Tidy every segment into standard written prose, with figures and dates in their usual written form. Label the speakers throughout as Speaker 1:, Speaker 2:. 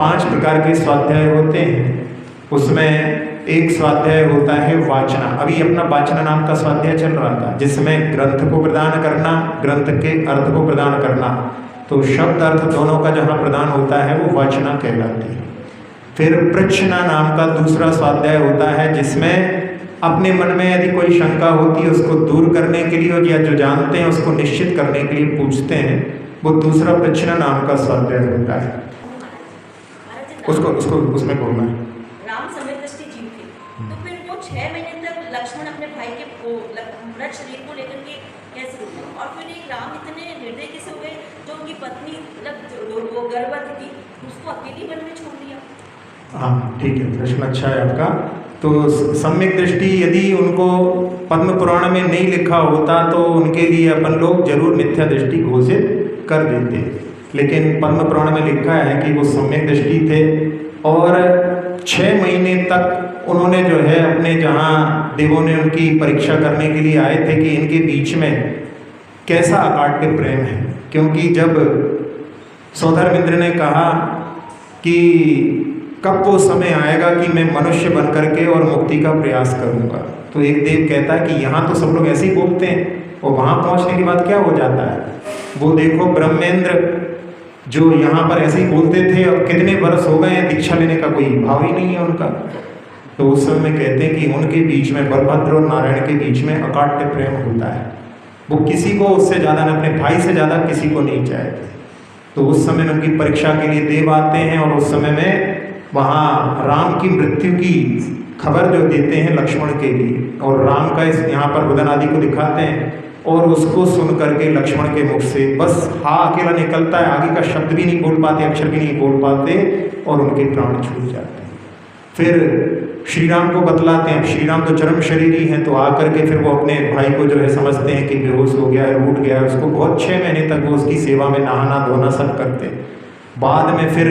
Speaker 1: 5 प्रकार के स्वाध्याय होते हैं। उसमें एक स्वाध्याय होता है वाचना। अभी अपना वाचना नाम का स्वाध्याय चल रहा था, जिसमें ग्रंथ को प्रदान करना, ग्रंथ के अर्थ को प्रदान करना। तो शब्द अर्थ दोनों का जहाँ प्रदान होता है वो वाचना कहलाती है। फिर प्रश्ना नाम का दूसरा स्वाध्याय होता है, जिसमें अपने मन में यदि कोई शंका होती है उसको दूर करने के लिए, या जो जानते हैं उसको निश्चित करने के लिए पूछते हैं, वो दूसरा प्रश्न नाम का स्वाध्याय होता है। उसको उसमें बोलना है।
Speaker 2: राम समय दृष्टि जीव थे, तो फिर वो 6 महीने तक लक्ष्मण अपने भाई के मृत शरीर को लेकर के कैसे रुके, और फिर एक राम इतने निर्दयी कैसे हो गए जो उनकी पत्नी वो गर्भवती थी उसको अकेली वन में छोड़ दिया।
Speaker 1: हाँ ठीक है, प्रश्न अच्छा है आपका। तो सम्यक दृष्टि यदि उनको पद्म पुराण में नहीं लिखा होता तो उनके लिए अपन लोग जरूर मिथ्या दृष्टि घोषित कर देते, लेकिन पद्म पुराण में लिखा है कि वो सम्यक दृष्टि थे। और 6 महीने तक उन्होंने जो है अपने, जहाँ देवों ने उनकी परीक्षा करने के लिए आए थे कि इनके बीच में कैसा अकाट्य प्रेम है, क्योंकि जब सौधर्मिंद्र ने कहा कि कब वो समय आएगा कि मैं मनुष्य बन करके और मुक्ति का प्रयास करूंगा, तो एक देव कहता है कि यहाँ तो सब लोग ऐसे ही बोलते हैं, और वहाँ पहुँचने के बाद क्या हो जाता है। वो देखो ब्रह्मेंद्र जो यहाँ पर ऐसे ही बोलते थे, अब कितने वर्ष हो गए हैं, दीक्षा लेने का कोई भाव ही नहीं है उनका। तो उस समय कहते हैं कि उनके बीच में, बलभद्र और नारायण के बीच में अकाट्य प्रेम होता है। वो किसी को उससे ज़्यादा, अपने भाई से ज़्यादा किसी को नहीं चाहते। तो उस समय उनकी परीक्षा के लिए देव आते हैं, और उस समय में वहाँ राम की मृत्यु की खबर जो देते हैं लक्ष्मण के लिए, और राम का इस यहाँ पर उदन आदि को दिखाते हैं, और उसको सुन करके लक्ष्मण के मुख से बस हा अकेला निकलता है, आगे का शब्द भी नहीं बोल पाते, अक्षर भी नहीं बोल पाते, और उनके प्राण छूट जाते हैं। फिर श्री राम को बतलाते हैं। श्री राम तो चरम शरीरी हैं, तो आकर के फिर वो अपने भाई को जो है समझते हैं कि बेहोश हो गया है, उठ गया है, उसको बहुत 6 महीने तक वो उसकी सेवा में नहाना धोना सब करते हैं। बाद में फिर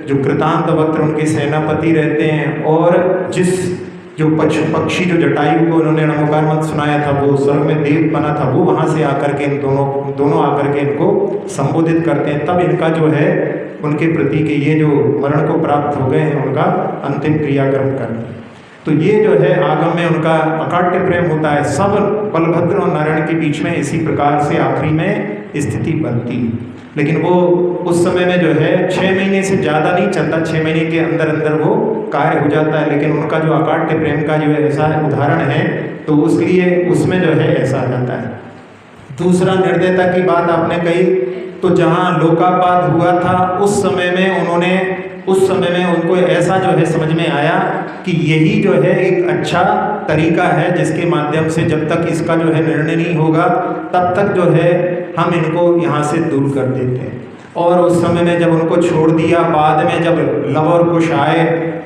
Speaker 1: जो कृतांत वक्त्र उनके सेनापति रहते हैं, और जिस जो पक्षी जो जटायु को उन्होंने नमोकार मंत्र सुनाया था, वो स्वर्ग में देव बना था, वो वहाँ से आकर के इन दोनों आकर के इनको संबोधित करते हैं। तब इनका जो है उनके प्रति के ये जो मरण को प्राप्त हो गए हैं, उनका अंतिम क्रियाक्रम करते हैं। तो ये जो है आगम में उनका अकाट्य प्रेम होता है। सब बलभद्र और नारायण के बीच में इसी प्रकार से आखिरी में स्थिति बनती है। लेकिन वो उस समय में जो है 6 महीने से ज़्यादा नहीं चलता, 6 महीने के अंदर अंदर वो कार्य हो जाता है। लेकिन उनका जो अकाट्य प्रेम का जो ऐसा उदाहरण है, तो उसलिए उसमें जो है ऐसा आ जाता है। दूसरा, निर्दयता की बात आपने कही, तो जहाँ लोकापात हुआ था उस समय में उनको ऐसा जो है समझ में आया कि यही जो है एक अच्छा तरीका है, जिसके माध्यम से जब तक इसका जो है निर्णय नहीं होगा तब तक जो है हम इनको यहाँ से दूर कर देते हैं। और उस समय में जब उनको छोड़ दिया, बाद में जब लव और कुश आए,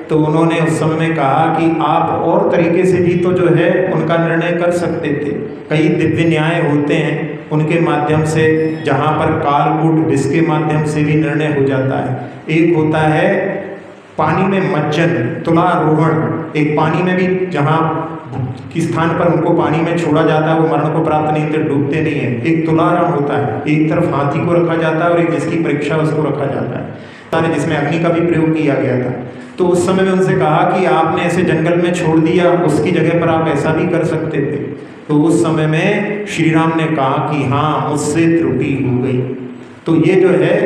Speaker 1: तो उन्होंने उस समय में कहा कि आप और तरीके से भी तो जो है उनका निर्णय कर सकते थे। कई दिव्य न्याय होते हैं, उनके माध्यम से, जहाँ पर कालकूट विष के माध्यम से भी निर्णय हो जाता है। एक होता है पानी में मज्जन, तुलारोहण, एक पानी में भी जहाँ किस स्थान पर उनको पानी में छोड़ा जाता है वो मरण को प्राप्त नहीं होते, डूबते नहीं है। एक तुलारोहण होता है, एक तरफ हाथी को रखा जाता है और एक जिसकी परीक्षा उसको रखा जाता है, जिसमें अग्नि का भी प्रयोग किया गया था। तो उस समय में उनसे कहा कि आपने ऐसे जंगल में छोड़ दिया, उसकी जगह पर आप ऐसा भी कर सकते थे। तो उस समय में श्री राम ने कहा कि हाँ, मुझसे त्रुटि हो गई। तो ये जो है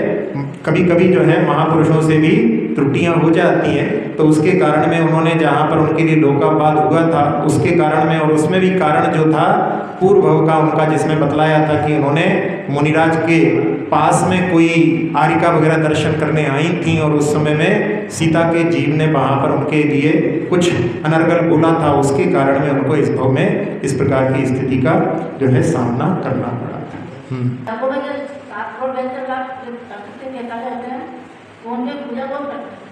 Speaker 1: कभी कभी जो है महापुरुषों से भी त्रुटियां हो जाती हैं। तो उसके कारण में उन्होंने जहाँ पर उनके लिए लोकापात हुआ था उसके कारण में, और उसमें भी कारण जो था पूर्व भव का उनका, जिसमें बतलाया था कि उन्होंने मुनिराज के पास में कोई आरिका वगैरह दर्शन करने आई थी, और उस समय में सीता के जीव ने वहाँ पर उनके लिए कुछ अनर्गल बोला था, उसके कारण में उनको इस भव में इस प्रकार की स्थिति का जो है सामना करना पड़ा था।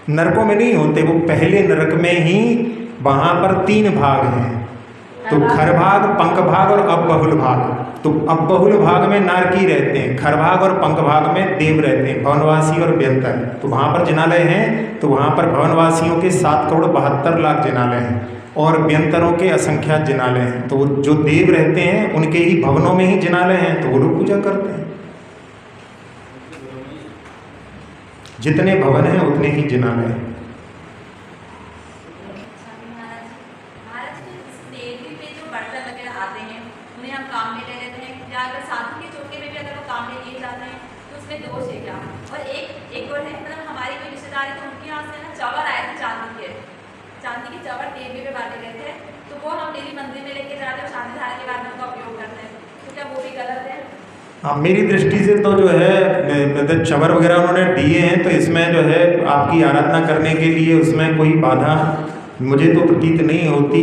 Speaker 1: नरकों में नहीं होते, वो पहले नरक में ही वहाँ पर 3 भाग हैं, तो खर भाग, पंख भाग और अबहुल भाग। तो अबहुल भाग में नारकी रहते हैं, खर भाग और पंख भाग में देव रहते हैं, भवनवासी और व्यंतर। तो वहाँ पर जिनालय हैं, तो वहाँ पर भवनवासियों के 7,72,00,000 जिनालय हैं, और व्यंतरों के असंख्यात जिनालय हैं। तो जो देव रहते हैं उनके ही भवनों में ही जिनालय हैं, तो वो लोग पूजा करते हैं। जितने भवन हैं उतने ही जिनालय हैं।
Speaker 2: महाराज जी, देवी पे जो बर्तन वगैरह आते हैं उन्हें हम काम में ले लेते हैं, या अगर साधु के चौके में भी अगर वो काम में लिए जाते हैं तो उसमें दोष है क्या? और एक और है, मतलब हमारी कोई रिश्तेदार है तो उनके यहाँ से ना चवर आए थे चांदी के चवर देवी पे बांटे गए थे, तो वो हम डेली मंदिर में लेके जाते हैं और शांति धारा के बाद में उनका उपयोग करते हैं, तो क्या वो भी गलत है?
Speaker 1: हाँ, मेरी दृष्टि से तो जो है मतलब चवर वगैरह उन्होंने दिए हैं तो इसमें जो है आपकी आराधना करने के लिए उसमें कोई बाधा मुझे तो प्रतीत नहीं होती।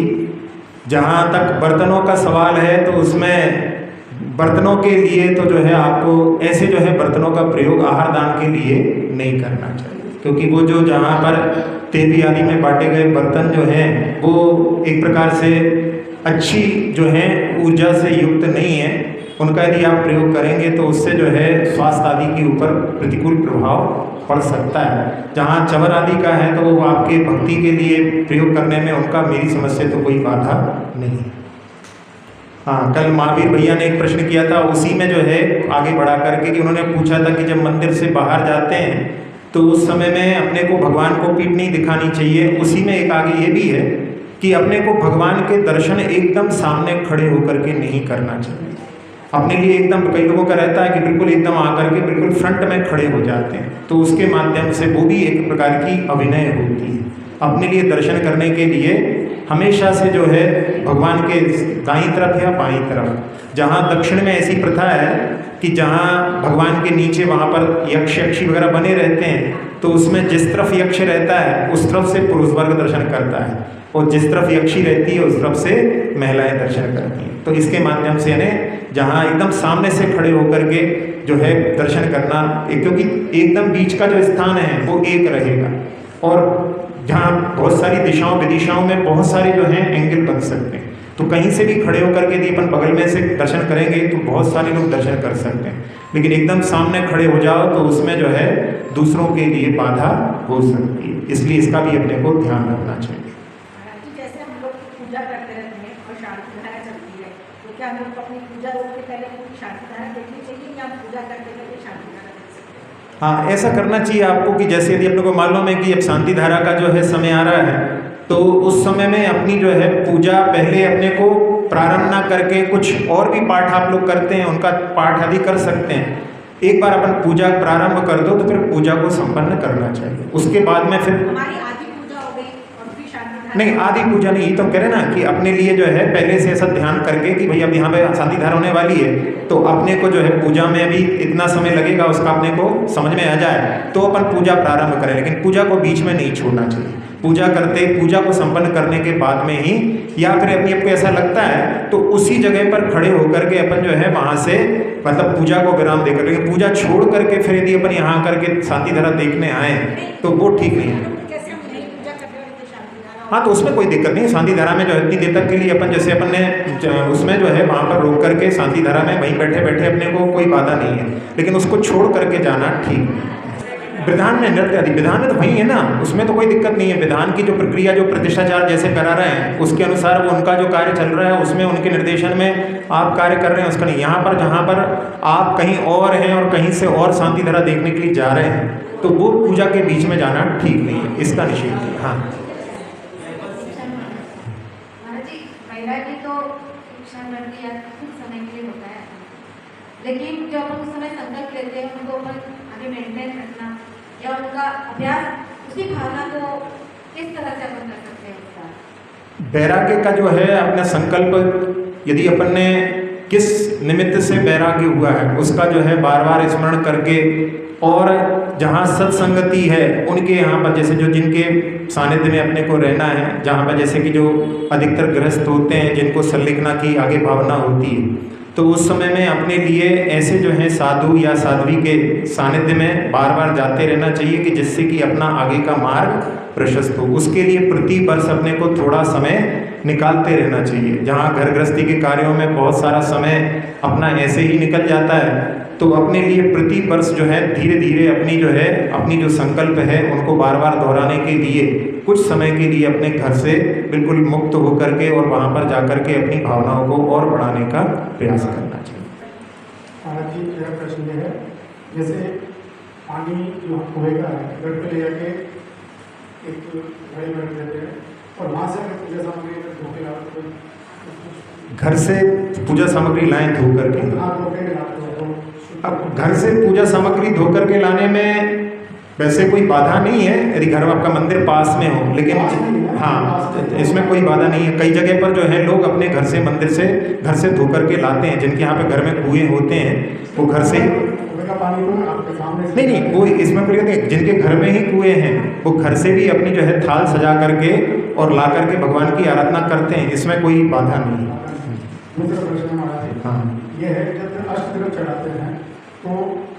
Speaker 1: जहाँ तक बर्तनों का सवाल है तो उसमें बर्तनों के लिए तो जो है आपको ऐसे जो है बर्तनों का प्रयोग आहार दान के लिए नहीं करना चाहिए, क्योंकि वो जो जहाँ पर तेवी आदि में बांटे गए बर्तन जो हैं वो एक प्रकार से अच्छी जो है ऊर्जा से युक्त नहीं है। उनका यदि आप प्रयोग करेंगे तो उससे जो है स्वास्थ्य आदि के ऊपर प्रतिकूल प्रभाव पड़ सकता है। जहाँ चवर आदि का है तो वो आपके भक्ति के लिए प्रयोग करने में उनका मेरी समझ से तो कोई बाधा नहीं। हाँ, कल महावीर भैया ने एक प्रश्न किया था, उसी में जो है आगे बढ़ा करके कि उन्होंने पूछा था कि जब मंदिर से बाहर जाते हैं तो उस समय में अपने को भगवान को पीठ नहीं दिखानी चाहिए। उसी में एक आगे ये भी है कि अपने को भगवान के दर्शन एकदम सामने खड़े होकर के नहीं करना चाहिए। अपने लिए एकदम कई लोगों का रहता है कि बिल्कुल एकदम आकर के बिल्कुल फ्रंट में खड़े हो जाते हैं, तो उसके माध्यम से वो भी एक प्रकार की अभिनय होती है। अपने लिए दर्शन करने के लिए हमेशा से जो है भगवान के दाईं तरफ या बाईं तरफ, जहाँ दक्षिण में ऐसी प्रथा है कि जहाँ भगवान के नीचे वहाँ पर यक्ष यक्षी वगैरह बने रहते हैं, तो उसमें जिस तरफ यक्ष रहता है उस तरफ से पुरुष वर्ग दर्शन करता है और जिस तरफ यक्षी रहती है उस तरफ से महिलाएं दर्शन करती हैं। तो इसके माध्यम से यानी जहाँ एकदम सामने से खड़े होकर के जो है दर्शन करना, क्योंकि एकदम बीच का जो स्थान है वो एक रहेगा और जहाँ बहुत सारी दिशाओं विदिशाओं में बहुत सारे जो हैं एंगल बन सकते हैं, तो कहीं से भी खड़े होकर के यदि अपन बगल में से दर्शन करेंगे तो बहुत सारे लोग दर्शन कर सकते हैं, लेकिन एकदम सामने खड़े हो जाओ तो उसमें जो है दूसरों के लिए बाधा हो सकती है। इसलिए इसका भी अपने को ध्यान रखना चाहिए।
Speaker 3: जैसे हम लोग पूजा करते रहते हैं और शांति धारा चलती है, तो क्या हम लोग अपनी पूजा रोक के पहले पूरी शांति धारा देखनी चाहिए या पूजा करते करते शांति धारा देख सकते हैं?
Speaker 1: हाँ, ऐसा करना चाहिए आपको कि जैसे यदि अपने को मालूम है कि अब शांति धारा का जो है समय आ रहा है, तो उस समय में अपनी जो है पूजा पहले अपने को प्रारंभ ना करके कुछ और भी पाठ आप लोग करते हैं उनका पाठ आदि कर सकते हैं। एक बार अपन पूजा प्रारंभ कर दो तो फिर पूजा को संपन्न करना चाहिए। उसके बाद में फिर
Speaker 3: हमारी आधी पूजा हो गई और फिर शांति धारा
Speaker 1: नहीं, आधी पूजा नहीं, तो कह रहे ना कि अपने लिए जो है पहले से ऐसा ध्यान करके कि भाई अब यहाँ पे शांति धारा होने वाली है, तो अपने को जो है पूजा में अभी इतना समय लगेगा उसका अपने को समझ में आ जाए तो अपन पूजा प्रारंभ करें, लेकिन पूजा को बीच में नहीं छोड़ना चाहिए। पूजा करते पूजा को संपन्न करने के बाद में ही या फिर अपनी आपको ऐसा लगता है तो उसी जगह पर खड़े होकर के अपन जो है वहाँ से मतलब पूजा को विराम देकर, लेकिन पूजा छोड़ करके फिर यदि अपन यहाँ करके शांति धारा देखने आए तो वो ठीक नहीं है।
Speaker 3: कैसे हम नहीं पूजा करते हैं तो शांति धारा
Speaker 1: हाँ, तो उसमें कोई दिक्कत नहीं है। शांति धारा में जो है इतनी देर तक के लिए अपन जैसे अपन ने उसमें जो है वहाँ पर रोक करके शांति धारा में वहीं बैठे बैठे अपने को कोई बाधा नहीं है, लेकिन उसको छोड़ करके जाना ठीक नहीं। विधान में नृत्य आदि विधान में तो वही है ना, उसमें तो कोई दिक्कत नहीं है। विधान की जो प्रक्रिया जो प्रतिष्ठाचार जैसे करा रहे हैं उसके अनुसार वो उनका जो कार्य चल रहा है उसमें उनके निर्देशन में आप कार्य कर रहे हैं, उसका नहीं। यहाँ पर जहाँ पर आप कहीं और हैं और कहीं से और शांति धारा देखने के लिए जा रहे हैं तो वो पूजा के बीच में जाना ठीक नहीं है, इसका निषेध है। हाँ,
Speaker 4: महाराज जी, वैराग्य तो क्षण रहती है, कुछ समय के लिए होता है, लेकिन जो अपन उस समय संकल्प लेते हैं उनको अपन आगे मेंटेन रखना या उनका अभ्यास, उसी भावना को किस तरह से अपन कर सकते हैं उसका?
Speaker 1: वैराग्य का जो है अपना संकल्प यदि अपन ने किस निमित्त से वैराग्य हुआ है उसका जो है बार बार स्मरण करके, और जहाँ सत्संगति है उनके यहाँ पर जैसे जो जिनके सानिध्य में अपने को रहना है, जहाँ पर जैसे कि जो अधिकतर गृहस्थ होते हैं जिनको संलिग्ना की आगे भावना होती है, तो उस समय में अपने लिए ऐसे जो है साधु या साध्वी के सानिध्य में बार बार जाते रहना चाहिए कि जिससे कि अपना आगे का मार्ग प्रशस्त हो। उसके लिए प्रति वर्ष अपने को थोड़ा समय निकालते रहना चाहिए। जहाँ घर गृहस्थी के कार्यों में बहुत सारा समय अपना ऐसे ही निकल जाता है, तो अपने लिए प्रति वर्ष जो है धीरे धीरे अपनी जो है अपनी जो संकल्प है उनको बार बार दोहराने के लिए कुछ समय के लिए अपने घर से बिल्कुल मुक्त होकर के और वहाँ पर जाकर के अपनी भावनाओं को और बढ़ाने का प्रयास करना चाहिए।
Speaker 5: महाराज जी, मेरा प्रश्न ये है, जैसे पानी जो कुएं का है घर पे ले जाके एक घड़े में रख देते हैं और वहाँ से अगर पूजा सामग्री धो के लाओ तो
Speaker 1: घर से पूजा सामग्री लाएं धो करके।
Speaker 5: हाथ धो के लाते हो तो
Speaker 1: अब घर से पूजा सामग्री धो करके लाने में वैसे कोई बाधा नहीं है यदि घर में आपका मंदिर पास में हो, लेकिन हाँ इसमें कोई बाधा नहीं है। कई जगह पर जो है लोग अपने घर से मंदिर से घर से धो करके लाते हैं, जिनके यहाँ पे घर में कुएं होते हैं वो घर से
Speaker 5: कुएं का पानी तो आपके सामने
Speaker 1: नहीं वो इसमें कोई कहते हैं जिनके घर में ही कुएं हैं वो घर से भी अपनी जो है थाल सजा करके और ला करके भगवान की आराधना करते हैं, इसमें कोई बाधा नहीं है।
Speaker 5: दूसरा प्रश्न हमारा
Speaker 1: हाँ
Speaker 5: ये है जब अष्टद्रव्य चढ़ाते हैं तो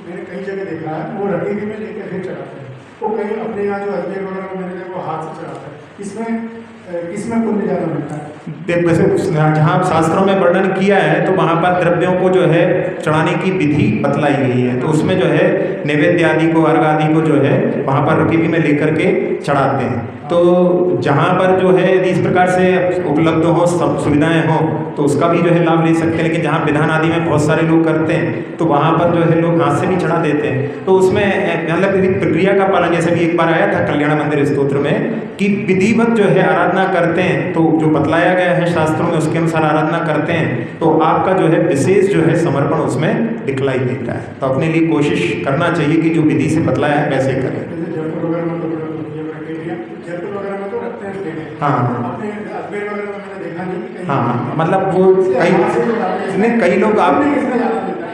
Speaker 5: मैंने कई जगह देखा है वो रटीली में लेकर फिर चढ़ाते हैं, वो कहीं अपने यहाँ जो अजमेर वगैरह में मैंने वो हाथ से चढ़ाते हैं, इसमें पुण्य ज़्यादा मिलता है।
Speaker 1: देख वैसे जहाँ शास्त्रों में वर्णन किया है तो वहाँ पर द्रव्यों को जो है चढ़ाने की विधि बतलाई गई है, तो उसमें जो है नैवेद्य आदि को अर्घ आदि को जो है वहाँ पर रकीबी में लेकर के चढ़ाते हैं। तो जहाँ पर जो है यदि इस प्रकार से उपलब्ध हो सब सुविधाएं हो तो उसका भी जो है लाभ ले सकते हैं, लेकिन जहाँ विधान आदि में बहुत सारे लोग करते हैं तो वहाँ पर जो है लोग हाथ से भी चढ़ा देते हैं। तो उसमें मतलब यदि प्रक्रिया का पालन, जैसे भी एक बार आया था कल्याण मंदिर स्तोत्र में कि विधिवत जो है आराधना करते हैं, तो जो बतलाया गया है शास्त्रों में उसके अनुसार आराधना करते हैं तो आपका जो है विशेष जो है समर्पण उसमें दिखलाई देता है। तो अपने लिए कोशिश करना चाहिए कि जो विधि से बतलाया है वैसे करें।
Speaker 5: जयपुर वगैरह में जयपुर वगैरह में तो रखते हैं,
Speaker 1: हाँ
Speaker 5: अपने अजमेर वगैरह में मैंने देखा नहीं।
Speaker 1: हाँ मतलब वो कई लोग आप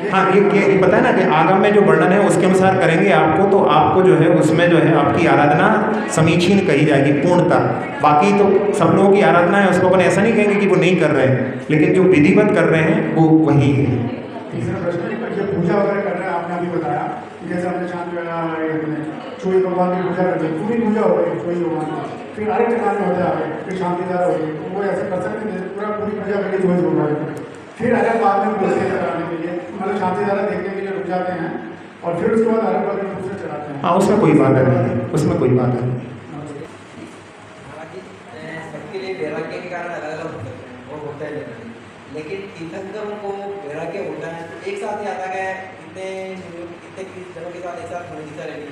Speaker 1: हाँ ये पता है ना कि आगम में जो वर्णन है उसके अनुसार करेंगे आपको तो आपको जो है उसमें जो है आपकी आराधना समीचीन कही जाएगी पूर्णता। बाकी तो सब लोगों की आराधना है उसको अपन ऐसा नहीं कहेंगे कि वो नहीं कर रहे हैं, लेकिन जो विधिवत कर रहे हैं वो वही है।
Speaker 5: तीसरा प्रश्न पूजा वगैरह कर रहे हैं, आपने अभी बताया जैसे हमने शांति चूड़ी भगवान की पूजा करते हैं, पूरी पूजा हो गई चूड़ी भगवान की, फिर अरे चढ़ाने होते हैं आगे, फिर शांति दार हो गई, वो ऐसे कर सकते हैं पूरा पूरी पूजा करके चूड़ी भगवान, फिर अलग बाद में दूसरे चढ़ाने के लिए मतलब शांति दारा देखने के लिए रुक जाते हैं और फिर उसके बाद अलग बाद में दूसरे चढ़ाते हैं।
Speaker 1: हाँ उसमें कोई बाधा नहीं है, उसमें कोई बाधा नहीं है।
Speaker 6: सबके लिए वैराग्य के कारण अलग अलग होते हैं वो होता है, लेकिन तीर्थंकरों को वैराग्य होता है तो एक साथ ही आता है इतने जनों के साथ एक साथ होने रहेगी,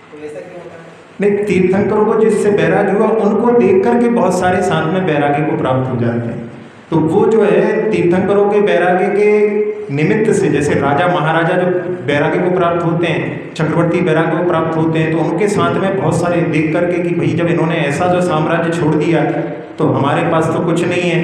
Speaker 6: तो ऐसा क्यों होता है?
Speaker 1: नहीं तीर्थंकरों को जिससे वैराग्य हुआ उनको देख करके बहुत सारे साथ में वैराग्य को प्राप्त हो जाते हैं, तो वो जो है तीर्थंकरों के वैराग्य के निमित्त से जैसे राजा महाराजा जो वैराग्य को प्राप्त होते हैं, चक्रवर्ती वैराग्य को प्राप्त होते हैं, तो उनके साथ में बहुत सारे देख करके कि भाई जब इन्होंने ऐसा जो साम्राज्य छोड़ दिया तो हमारे पास तो कुछ नहीं है,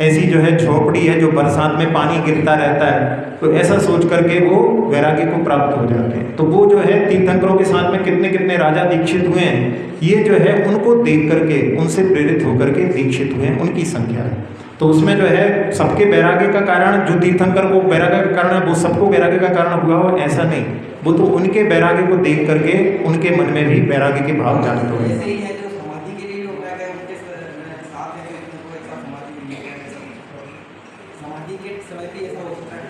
Speaker 1: ऐसी जो है झोपड़ी है जो बरसात में पानी गिरता रहता है, तो ऐसा सोच करके वो वैराग्य को प्राप्त हो जाते हैं। तो वो जो है तीर्थंकरों के साथ में कितने कितने राजा दीक्षित हुए हैं, ये जो है उनको देख करके उनसे प्रेरित होकर के दीक्षित हुए हैं, उनकी संख्या है। तो उसमें जो है सबके वैराग्य का कारण जो तीर्थंकर को वैराग्य का कारण है वो सबको वैराग्य का कारण हुआ हो ऐसा नहीं, वो तो उनके वैराग्य को देख करके उनके मन में भी वैराग्य के भाव जागृत हो गए।
Speaker 6: समाधि के लिए होता है उनके साथ में तो एक साथ समाधि के समय भी ऐसा हो सकता है।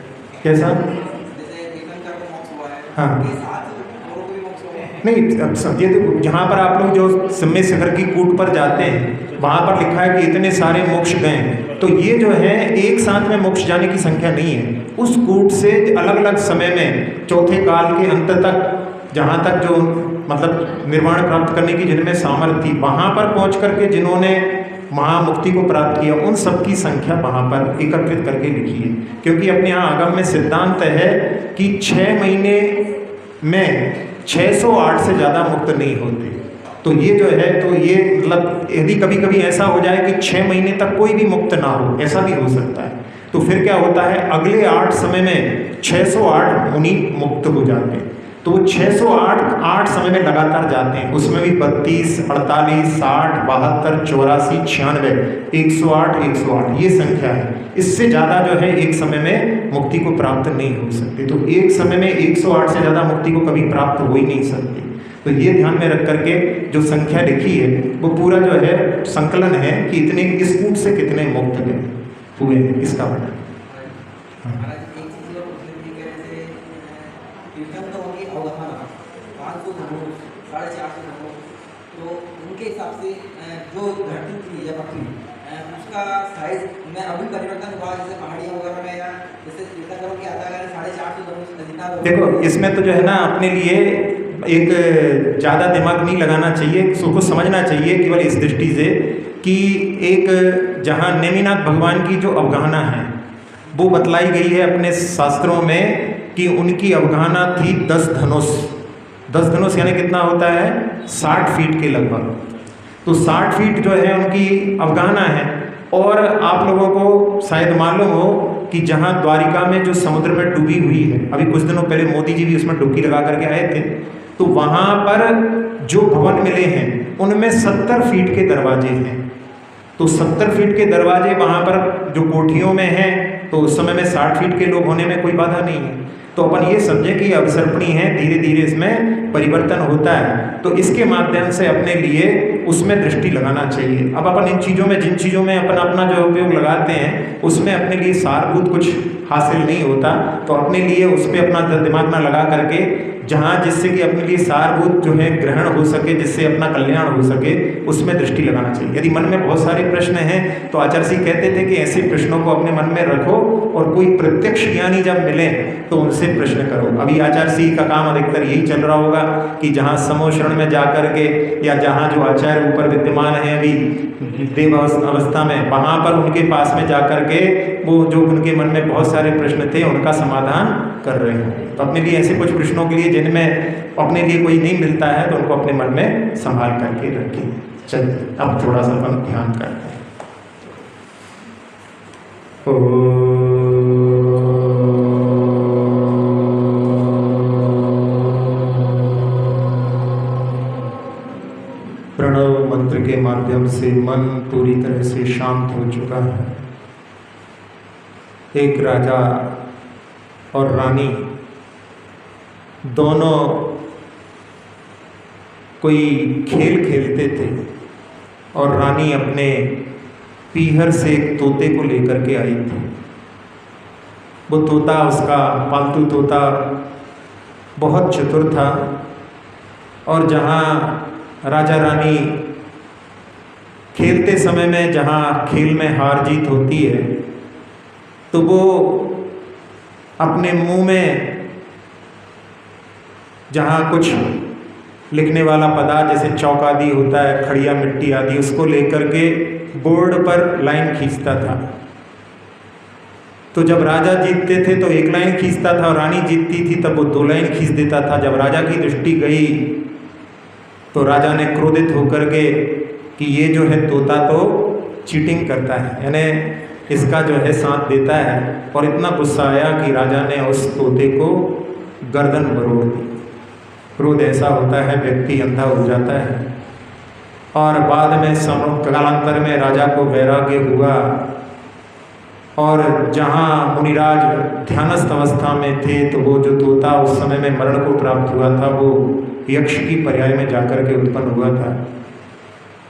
Speaker 1: कैसा?
Speaker 6: जैसे तीर्थंकर को मोक्ष हुआ है,
Speaker 1: हाँ
Speaker 6: के साथ औरों को भी मोक्ष हुआ है।
Speaker 1: नहीं अब सब ये देखो जहाँ पर आप लोग जो सम्य शिखर की कूट पर जाते हैं वहाँ पर लिखा है कि इतने सारे मोक्ष गए, तो ये जो है एक साथ में मोक्ष जाने की संख्या नहीं है। उस कूट से अलग अलग समय में चौथे काल के अंत तक जहाँ तक जो मतलब निर्वाण प्राप्त करने की जिनमें सामर्थ्य थी वहाँ पर पहुँच करके जिन्होंने महामुक्ति को प्राप्त किया उन सबकी संख्या वहाँ पर एकत्रित करके लिखी है, क्योंकि अपने यहाँ आगम में सिद्धांत है कि 6 महीने में 608 से ज़्यादा मुक्त नहीं होते। तो ये जो है तो ये मतलब यदि कभी कभी ऐसा हो जाए कि 6 महीने तक कोई भी मुक्त ना हो, ऐसा भी हो सकता है, तो फिर क्या होता है अगले 8 समय में 608 मुनि मुक्त हो जाते हैं। तो वो 608 समय में लगातार जाते हैं, उसमें भी 32, 48, 60, 72, 84, 96, 108, 108 ये संख्या है। इससे ज़्यादा जो है एक समय में मुक्ति को प्राप्त नहीं हो सकती। तो एक समय में 108 से ज़्यादा मुक्ति को कभी प्राप्त हो ही नहीं सकती। तो ये ध्यान में रख करके जो संख्या लिखी है वो पूरा जो है संकलन है कि इतने इस कूट से कितने मुक्त हुए हैं इसका वर्णन।
Speaker 6: तो उनके हिसाब से जो धरती थी या पृथ्वी उसका साइज में अभी परिवर्तन हुआ, जैसे पहाड़ियाँ वगैरह में या जैसे तीर्थंकरों के आता है 450 धनुष।
Speaker 1: देखो इसमें तो जो है ना अपने लिए एक ज़्यादा दिमाग नहीं लगाना चाहिए, उसको समझना चाहिए केवल इस दृष्टि से कि एक जहाँ नेमिनाथ भगवान की जो अवगाहना है वो बतलाई गई है अपने शास्त्रों में कि उनकी अवगाहना थी 10 धनुष। 10 धनुष यानी कितना होता है? 60 फीट के लगभग। तो 60 फीट जो है उनकी अवगाहना है। और आप लोगों को शायद मालूम हो कि जहाँ द्वारिका में जो समुद्र में डूबी हुई है, अभी कुछ दिनों पहले मोदी जी भी उसमें डुबकी लगा करके आए थे, तो वहाँ पर जो भवन मिले हैं उनमें 70 फीट के दरवाजे हैं। तो 70 फीट के दरवाजे वहाँ पर जो कोठियों में हैं, तो उस समय में 60 फीट के लोग होने में कोई बाधा नहीं है। तो अपन ये समझें कि अवसर्पणी है, धीरे धीरे इसमें परिवर्तन होता है। तो इसके माध्यम से अपने लिए उसमें दृष्टि लगाना चाहिए। अब अपन इन चीज़ों में, जिन चीज़ों में अपन अपना जो उपयोग लगाते हैं उसमें अपने लिए सारभूत कुछ हासिल नहीं होता, तो अपने लिए उस पर अपना दिमाग ना लगा करके जहाँ जिससे कि अपने लिए सारभूत जो है ग्रहण हो सके, जिससे अपना कल्याण हो सके, उसमें दृष्टि लगाना चाहिए। यदि मन में बहुत सारे प्रश्न हैं तो आचार्य जी कहते थे कि ऐसे प्रश्नों को अपने मन में रखो और कोई प्रत्यक्ष ज्ञानी जब मिले तो उनसे प्रश्न करो। अभी आचार्य जी का काम अधिकतर यही चल रहा होगा कि जहाँ समूह शरण में जाकर के या जहाँ जो आचार्य ऊपर विद्यमान है अभी देव अवस्था में, वहाँ पर उनके पास में जाकर के वो जो उनके मन में बहुत सारे प्रश्न थे उनका समाधान कर रहे हो। तो अपने लिए ऐसे कुछ प्रश्नों के लिए जिनमें अपने लिए कोई नहीं मिलता है तो उनको अपने मन में संभाल करके रखें। चलिए अब थोड़ा सा हम ध्यान करते हैं। प्रणव मंत्र के माध्यम से मन पूरी तरह से शांत हो चुका है। एक राजा और रानी दोनों कोई खेल खेलते थे और रानी अपने पीहर से एक तोते को लेकर के आई थी। वो तोता, उसका पालतू तोता बहुत चतुर था और जहाँ राजा रानी खेलते समय में जहाँ खेल में हार जीत होती है तो वो अपने मुंह में जहाँ कुछ लिखने वाला पदार्थ जैसे चौक आदि होता है, खड़िया मिट्टी आदि, उसको लेकर के बोर्ड पर लाइन खींचता था। तो जब राजा जीतते थे तो एक लाइन खींचता था और रानी जीतती थी तब वो 2 लाइन खींच देता था। जब राजा की दृष्टि गई तो राजा ने क्रोधित होकर के कि ये जो है तोता तो चीटिंग करता है, यानी इसका जो है साथ देता है, और इतना गुस्सा आया कि राजा ने उस तोते को गर्दन मरोड़ दी। क्रोध ऐसा होता है, व्यक्ति अंधा हो जाता है। और बाद में कालांतर में राजा को वैराग्य हुआ और जहाँ मुनिराज ध्यानस्थ अवस्था में थे तो वो जो तोता उस समय में मरण को प्राप्त हुआ था वो यक्ष की पर्याय में जाकर के उत्पन्न हुआ था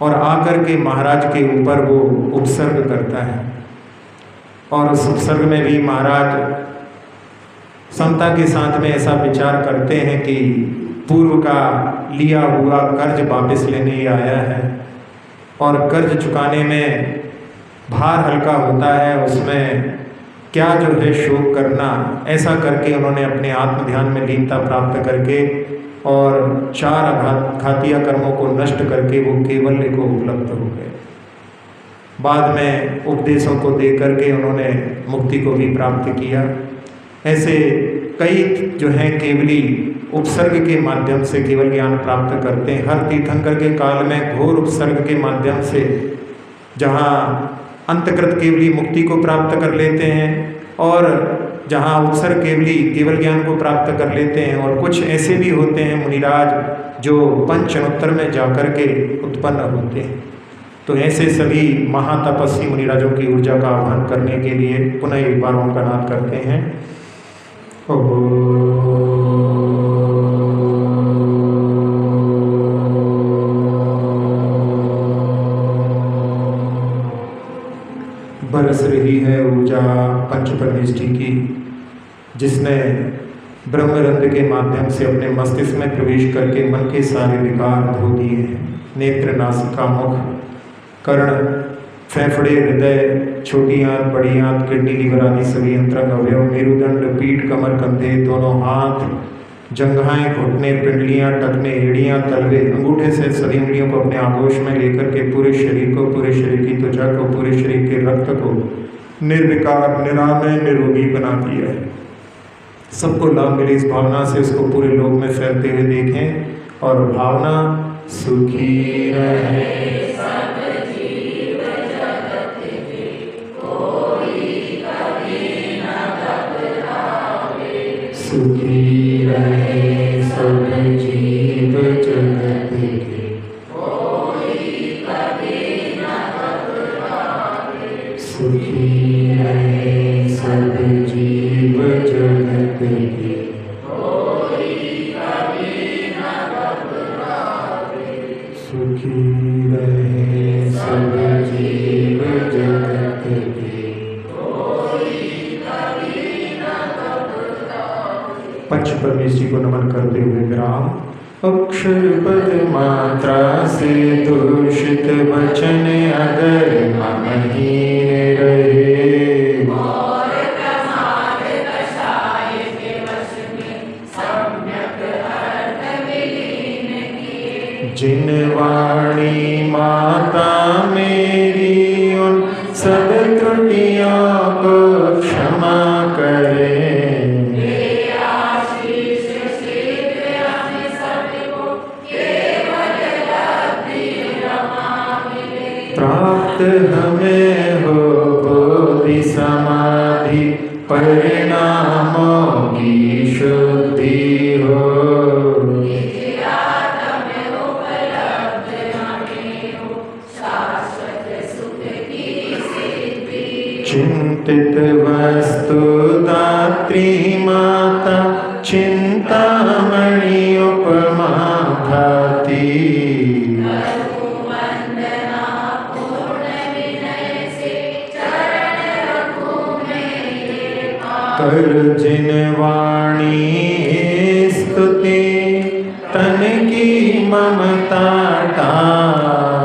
Speaker 1: और आकर के महाराज के ऊपर वो उपसर्ग करता है। और उस उपसर्ग में भी महाराज समता के साथ में ऐसा विचार करते हैं कि पूर्व का लिया हुआ कर्ज वापस लेने आया है और कर्ज चुकाने में भार हल्का होता है, उसमें क्या जो है शोक करना। ऐसा करके उन्होंने अपने आत्म ध्यान में लीनता प्राप्त करके और 4 घातीय कर्मों को नष्ट करके वो केवल्य को उपलब्ध हो गए। बाद में उपदेशों को दे करके उन्होंने मुक्ति को भी प्राप्त किया। ऐसे कई जो हैं केवली उपसर्ग के माध्यम से केवल ज्ञान प्राप्त करते हैं। हर तीर्थंकर के काल में घोर उपसर्ग के माध्यम से जहाँ अंतकृत केवली मुक्ति को प्राप्त कर लेते हैं और जहाँ उपसर्ग केवल ज्ञान को प्राप्त कर लेते हैं, और कुछ ऐसे भी होते हैं मुनिराज जो पंचनोत्तर में जाकर के उत्पन्न होते हैं। तो ऐसे सभी महातपस्वी मुनिराजों की ऊर्जा का आह्वान करने के लिए पुनः एक बार उनका नाद करते हैं। बरस रही है ऊर्जा पंचपरमेष्ठी की, जिसने ब्रह्मरंध्र के माध्यम से अपने मस्तिष्क में प्रवेश करके मन के सारे विकार धो दिए हैं। नेत्र, नासिका, मुख, कर्ण, फेफड़े, हृदय, छोटी आंत, बड़ी आंत, किडनी, लीवर आदि सभी अंतरंग अवयव, मेरुदंड, पीठ, कमर, कंधे, दोनों हाथ, जंघाएं, घुटने, पिंडलियां, टखने, एड़ियां, तलवे, अंगूठे से सभी इंद्रियों को अपने आगोश में लेकर के पूरे शरीर को, पूरे शरीर की त्वचा को, पूरे शरीर के रक्त को निर्विकार, निरामय, निरोगी बना दिया है। सबको लाभ मिले इस भावना से, उसको पूरे लोक में फैलते हुए देखें। और भावना सुखी रहे सब जीव जगत के, कोई कभी न घबरावे। सुखी रहे सब जीव जगत के, कोई कभी न घबरावे। सुखी रहे सब जीव जगत के, सुखी रहे सब जीव जगत के, पंच परमेश्वरी को नमन करते हुए विराम। अक्षर पद मात्रा से दूषित वचन अगर महीन रहे, जिन वाणी माता मेरी उन सब त्रुटियों को क्षमा करे। प्राप्त हमें हो बोधि समाधि परिणामों की शुद्धि हो। चिंतित वस्तु दात्री माता चिंतामणि उपमा भाति। कर जिन वाणी स्तुति तन की ममता टाल।